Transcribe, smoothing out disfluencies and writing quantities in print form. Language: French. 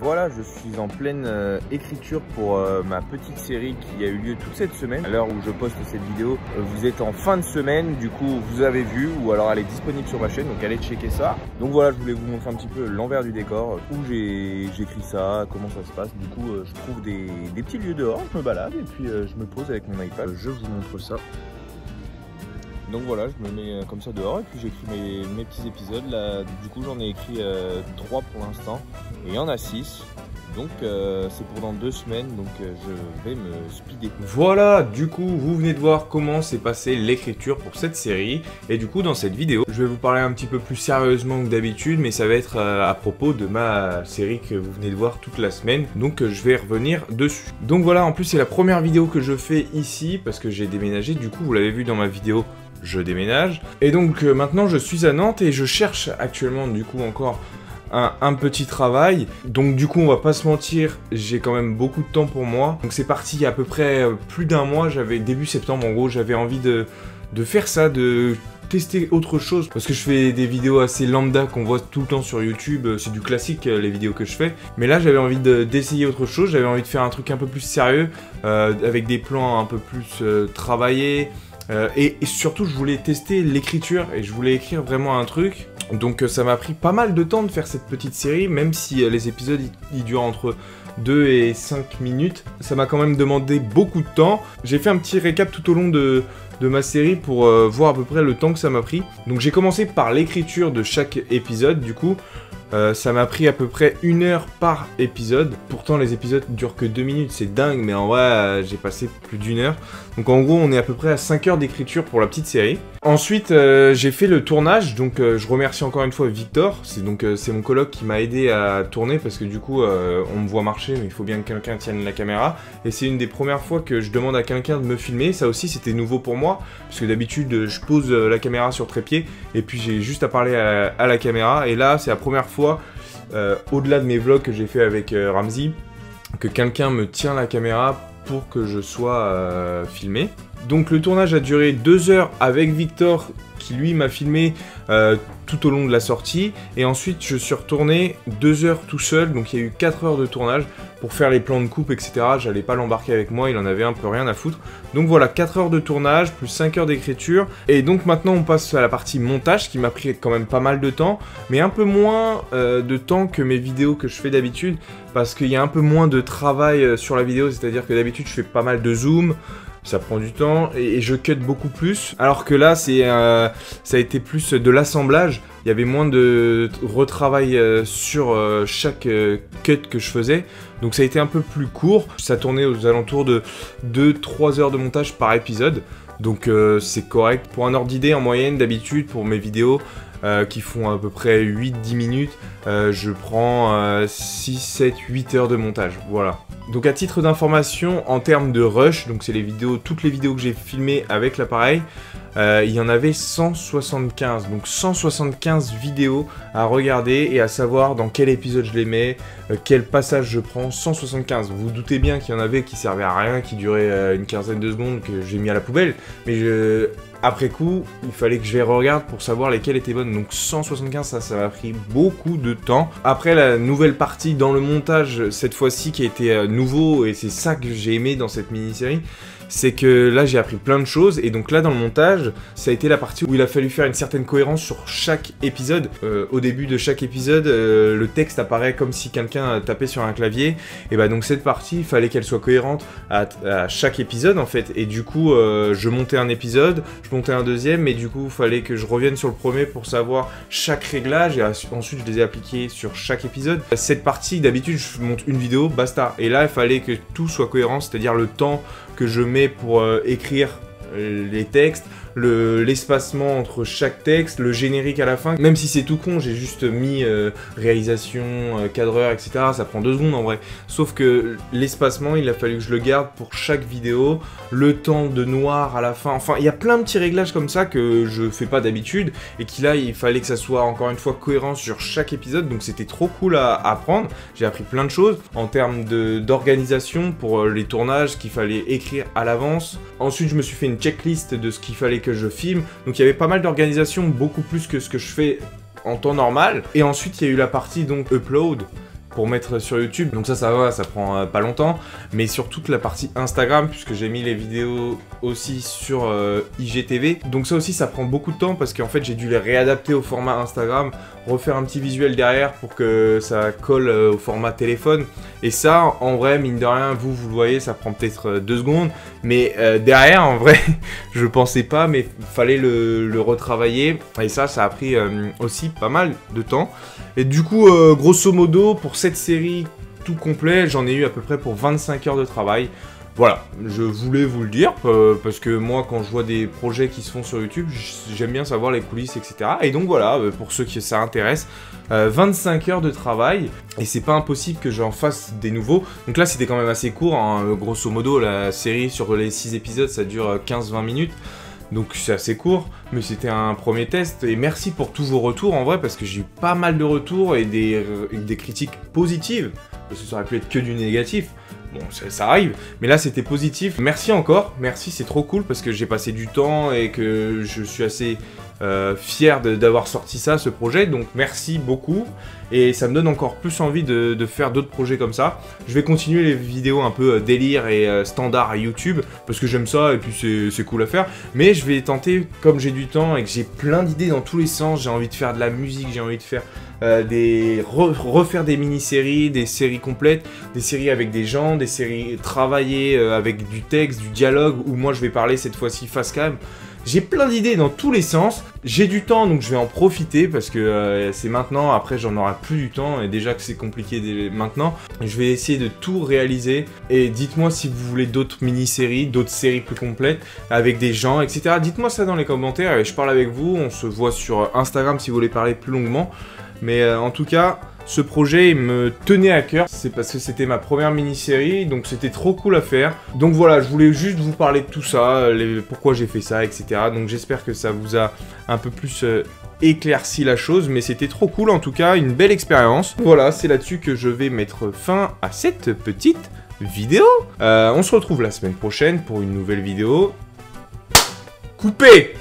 Voilà, je suis en pleine écriture pour ma petite série qui a eu lieu toute cette semaine. À l'heure où je poste cette vidéo, vous êtes en fin de semaine, du coup vous avez vu, ou alors elle est disponible sur ma chaîne, donc allez checker ça. Donc voilà, je voulais vous montrer un petit peu l'envers du décor, où j'écris ça, comment ça se passe. Du coup, je trouve des petits lieux dehors, je me balade et puis je me pose avec mon iPad, je vous montre ça. Donc voilà, je me mets comme ça dehors et puis j'écris mes petits épisodes. Là, du coup, j'en ai écrit 3 pour l'instant et il y en a 6. Donc c'est pour dans 2 semaines, donc je vais me speeder. Voilà, du coup, vous venez de voir comment s'est passée l'écriture pour cette série. Et du coup, dans cette vidéo, je vais vous parler un petit peu plus sérieusement que d'habitude, mais ça va être à propos de ma série que vous venez de voir toute la semaine. Donc je vais revenir dessus. Donc voilà, en plus c'est la première vidéo que je fais ici, parce que j'ai déménagé. Du coup, vous l'avez vu dans ma vidéo, je déménage. Et donc maintenant je suis à Nantes et je cherche actuellement du coup encore un petit travail. Donc du coup on va pas se mentir, j'ai quand même beaucoup de temps pour moi. Donc c'est parti il y a à peu près plus d'un mois, j'avais début septembre en gros, j'avais envie de faire ça, de tester autre chose. Parce que je fais des vidéos assez lambda qu'on voit tout le temps sur YouTube, c'est du classique les vidéos que je fais. Mais là j'avais envie d'essayer autre chose, j'avais envie de faire un truc un peu plus sérieux, avec des plans un peu plus travaillés. Et surtout je voulais tester l'écriture et je voulais écrire vraiment un truc. Donc ça m'a pris pas mal de temps de faire cette petite série, même si les épisodes ils durent entre 2 et 5 minutes. Ça m'a quand même demandé beaucoup de temps. J'ai fait un petit récap tout au long de ma série pour voir à peu près le temps que ça m'a pris. Donc j'ai commencé par l'écriture de chaque épisode du coup. Ça m'a pris à peu près 1 heure par épisode. Pourtant les épisodes durent que 2 minutes, c'est dingue, mais en vrai j'ai passé plus d'1 heure. Donc en gros on est à peu près à 5 heures d'écriture pour la petite série. Ensuite j'ai fait le tournage, donc je remercie encore une fois Victor. C'est mon coloc qui m'a aidé à tourner parce que du coup on me voit marcher mais il faut bien que quelqu'un tienne la caméra. Et c'est une des premières fois que je demande à quelqu'un de me filmer. Ça aussi c'était nouveau pour moi, parce que d'habitude je pose la caméra sur trépied et puis j'ai juste à parler à la caméra. Et là c'est la première fois au-delà de mes vlogs que j'ai fait avec Ramzi, que quelqu'un me tient la caméra pour que je sois filmé. Donc le tournage a duré 2 heures avec Victor qui lui m'a filmé tout au long de la sortie, et ensuite je suis retourné 2 heures tout seul, donc il y a eu 4 heures de tournage pour faire les plans de coupe etc. J'allais pas l'embarquer avec moi, il en avait un peu rien à foutre. Donc voilà, 4 heures de tournage plus 5 heures d'écriture. Et donc maintenant on passe à la partie montage qui m'a pris quand même pas mal de temps, mais un peu moins de temps que mes vidéos que je fais d'habitude, parce qu'il y a un peu moins de travail sur la vidéo, c'est-à-dire que d'habitude je fais pas mal de zoom, ça prend du temps et je cut beaucoup plus, alors que là ça a été plus de l'assemblage. Il y avait moins de retravail sur chaque cut que je faisais, donc ça a été un peu plus court. Ça tournait aux alentours de 2-3 heures de montage par épisode, donc c'est correct. Pour un ordre d'idée, en moyenne d'habitude pour mes vidéos qui font à peu près 8-10 minutes, je prends 6, 7, 8 heures de montage, voilà. Donc à titre d'information, en termes de rush, donc c'est toutes les vidéos que j'ai filmées avec l'appareil, il y en avait 175, donc 175 vidéos à regarder et à savoir dans quel épisode je les mets, quel passage je prends, 175. Vous vous doutez bien qu'il y en avait qui servaient à rien, qui duraient une quinzaine de secondes, que j'ai mis à la poubelle, mais après coup, il fallait que je les regarde pour savoir lesquelles étaient bonnes. Donc 175, ça m'a pris beaucoup de temps. Après, la nouvelle partie dans le montage, cette fois-ci, qui a été nouveau, et c'est ça que j'ai aimé dans cette mini-série, c'est que là j'ai appris plein de choses, et donc là dans le montage, ça a été la partie où il a fallu faire une certaine cohérence sur chaque épisode. Au début de chaque épisode, le texte apparaît comme si quelqu'un tapait sur un clavier, et bah donc cette partie, il fallait qu'elle soit cohérente à chaque épisode en fait, et du coup je montais un épisode, je montais un deuxième, mais du coup il fallait que je revienne sur le premier pour savoir chaque réglage, et ensuite je les ai appliqués sur chaque épisode. Cette partie, d'habitude je monte une vidéo, basta, et là il fallait que tout soit cohérent, c'est-à-dire le temps que je mets pour écrire les textes, l'espacement entre chaque texte, le générique à la fin. Même si c'est tout con, j'ai juste mis réalisation, cadreur, etc. Ça prend 2 secondes en vrai. Sauf que l'espacement, il a fallu que je le garde pour chaque vidéo, le temps de noir à la fin. Enfin, il y a plein de petits réglages comme ça que je fais pas d'habitude et qui là, il fallait que ça soit encore une fois cohérent sur chaque épisode. Donc c'était trop cool à apprendre. J'ai appris plein de choses en termes d'organisation pour les tournages qu'il fallait écrire à l'avance. Ensuite, je me suis fait une checklist de ce qu'il fallait que je filme. Donc il y avait pas mal d'organisation, beaucoup plus que ce que je fais en temps normal. Et ensuite, il y a eu la partie donc upload pour mettre sur YouTube. Donc ça va, ça prend pas longtemps. Mais sur toute la partie Instagram, puisque j'ai mis les vidéos aussi sur IGTV. Donc ça aussi, ça prend beaucoup de temps parce qu'en fait, j'ai dû les réadapter au format Instagram, refaire un petit visuel derrière pour que ça colle au format téléphone. Et ça, en vrai, mine de rien, vous le voyez, ça prend peut-être 2 secondes. Mais derrière, en vrai, je pensais pas, mais fallait le retravailler. Et ça a pris aussi pas mal de temps. Et du coup, grosso modo, pour cette série tout complet, j'en ai eu à peu près pour 25 heures de travail. Voilà, je voulais vous le dire, parce que moi, quand je vois des projets qui se font sur YouTube, j'aime bien savoir les coulisses, etc. Et donc voilà, pour ceux qui ça intéresse, 25 heures de travail, et c'est pas impossible que j'en fasse des nouveaux. Donc là, c'était quand même assez court, hein. Grosso modo, la série sur les 6 épisodes, ça dure 15-20 minutes. Donc c'est assez court, mais c'était un premier test. Et merci pour tous vos retours en vrai, parce que j'ai eu pas mal de retours et des critiques positives. Parce que ça aurait pu être que du négatif. Bon, ça arrive, mais là c'était positif. Merci encore, merci, c'est trop cool parce que j'ai passé du temps et que je suis assez fier d'avoir sorti ça, ce projet. Donc merci beaucoup et ça me donne encore plus envie de faire d'autres projets comme ça. Je vais continuer les vidéos un peu délire et standard à YouTube parce que j'aime ça et puis c'est cool à faire. Mais je vais tenter, comme j'ai du temps et que j'ai plein d'idées dans tous les sens, j'ai envie de faire de la musique, j'ai envie de faire refaire des mini-séries, des séries complètes, des séries avec des gens, des séries travaillées avec du texte, du dialogue, où moi je vais parler cette fois-ci face cam. J'ai plein d'idées dans tous les sens, j'ai du temps donc je vais en profiter parce que c'est maintenant, après j'en aurai plus du temps et déjà que c'est compliqué maintenant. Je vais essayer de tout réaliser et dites-moi si vous voulez d'autres mini-séries, d'autres séries plus complètes avec des gens, etc. Dites-moi ça dans les commentaires et je parle avec vous, on se voit sur Instagram si vous voulez parler plus longuement. Mais en tout cas, ce projet il me tenait à cœur, c'est parce que c'était ma première mini-série, donc c'était trop cool à faire. Donc voilà, je voulais juste vous parler de tout ça, pourquoi j'ai fait ça, etc. Donc j'espère que ça vous a un peu plus éclairci la chose, mais c'était trop cool en tout cas, une belle expérience. Voilà, c'est là-dessus que je vais mettre fin à cette petite vidéo. On se retrouve la semaine prochaine pour une nouvelle vidéo. Coupé!